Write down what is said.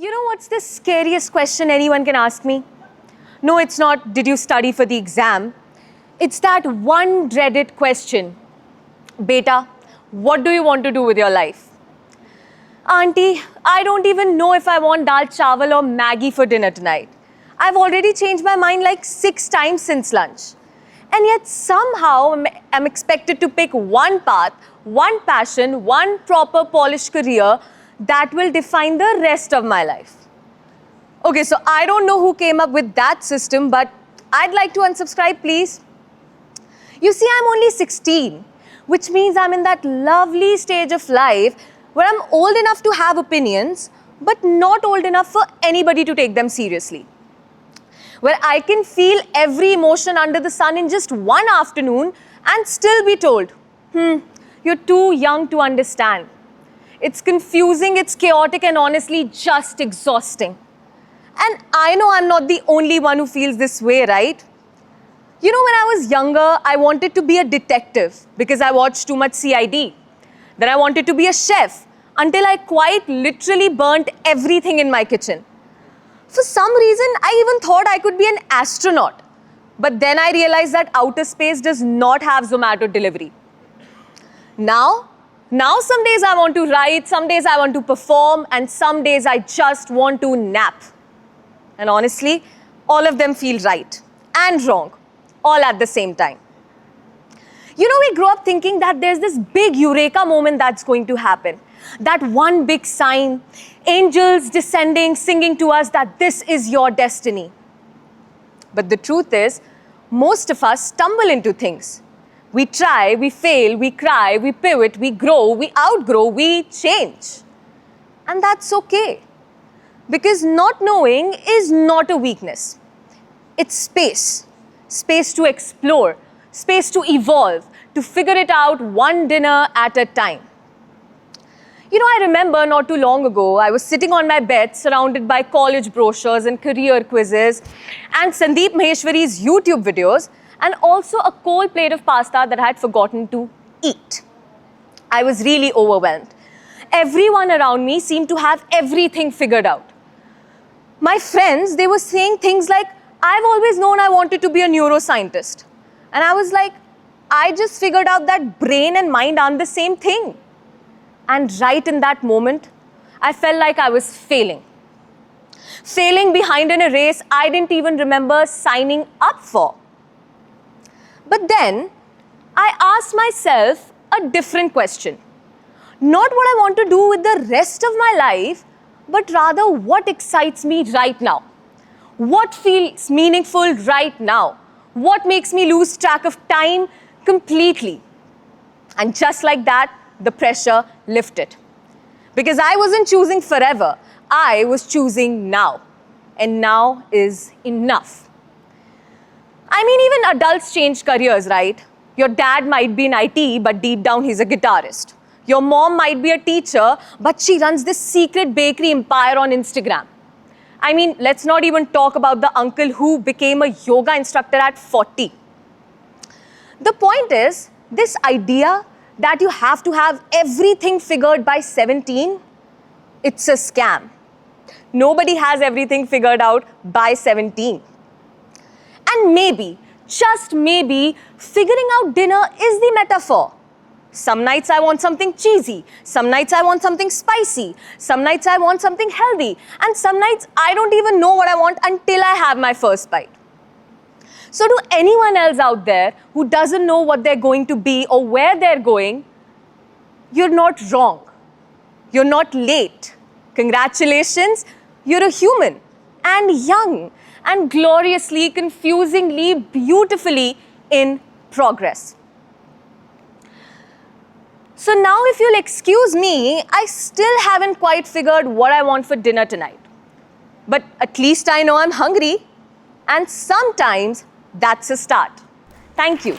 You know what's the scariest question anyone can ask me? No, it's not, did you study for the exam? It's that one dreaded question. Beta, what do you want to do with your life? Auntie, I don't even know if I want dal chawal or Maggie for dinner tonight. I've already changed my mind like 6 times since lunch. And yet somehow I'm expected to pick one path, one passion, one proper polished career that will define the rest of my life. Okay, so I don't know who came up with that system, but I'd like to unsubscribe, please. You see, I'm only 16, which means I'm in that lovely stage of life where I'm old enough to have opinions, but not old enough for anybody to take them seriously. Where I can feel every emotion under the sun in just one afternoon and still be told, you're too young to understand. It's confusing, it's chaotic, and honestly just exhausting. And I know I'm not the only one who feels this way, right? You know, when I was younger, I wanted to be a detective because I watched too much CID. Then I wanted to be a chef until I quite literally burnt everything in my kitchen. For some reason, I even thought I could be an astronaut. But then I realized that outer space does not have Zomato delivery. Now some days I want to write, some days I want to perform, and some days I just want to nap. And honestly, all of them feel right and wrong, all at the same time. You know, we grow up thinking that there's this big eureka moment that's going to happen. That one big sign, angels descending, singing to us that this is your destiny. But the truth is, most of us stumble into things. We try, we fail, we cry, we pivot, we grow, we outgrow, we change. And that's okay. Because not knowing is not a weakness. It's space. Space to explore, space to evolve, to figure it out one dinner at a time. You know, I remember not too long ago, I was sitting on my bed surrounded by college brochures and career quizzes and Sandeep Maheshwari's YouTube videos, and also a cold plate of pasta that I had forgotten to eat. I was really overwhelmed. Everyone around me seemed to have everything figured out. My friends, they were saying things like, I've always known I wanted to be a neuroscientist. And I was like, I just figured out that brain and mind aren't the same thing. And right in that moment, I felt like I was failing. Failing behind in a race I didn't even remember signing up for. But then, I asked myself a different question. Not what I want to do with the rest of my life, but rather what excites me right now. What feels meaningful right now? What makes me lose track of time completely? And just like that, the pressure lifted. Because I wasn't choosing forever, I was choosing now. And now is enough. I mean, even adults change careers, right? Your dad might be in IT, but deep down he's a guitarist. Your mom might be a teacher, but she runs this secret bakery empire on Instagram. I mean, let's not even talk about the uncle who became a yoga instructor at 40. The point is, this idea that you have to have everything figured by 17, it's a scam. Nobody has everything figured out by 17. And maybe, just maybe, figuring out dinner is the metaphor. Some nights I want something cheesy, some nights I want something spicy, some nights I want something healthy, and some nights I don't even know what I want until I have my first bite. So to anyone else out there who doesn't know what they're going to be or where they're going, you're not wrong. You're not late. Congratulations, you're a human and young and gloriously, confusingly, beautifully in progress. So now if you'll excuse me, I still haven't quite figured what I want for dinner tonight. But at least I know I'm hungry, and sometimes that's a start. Thank you.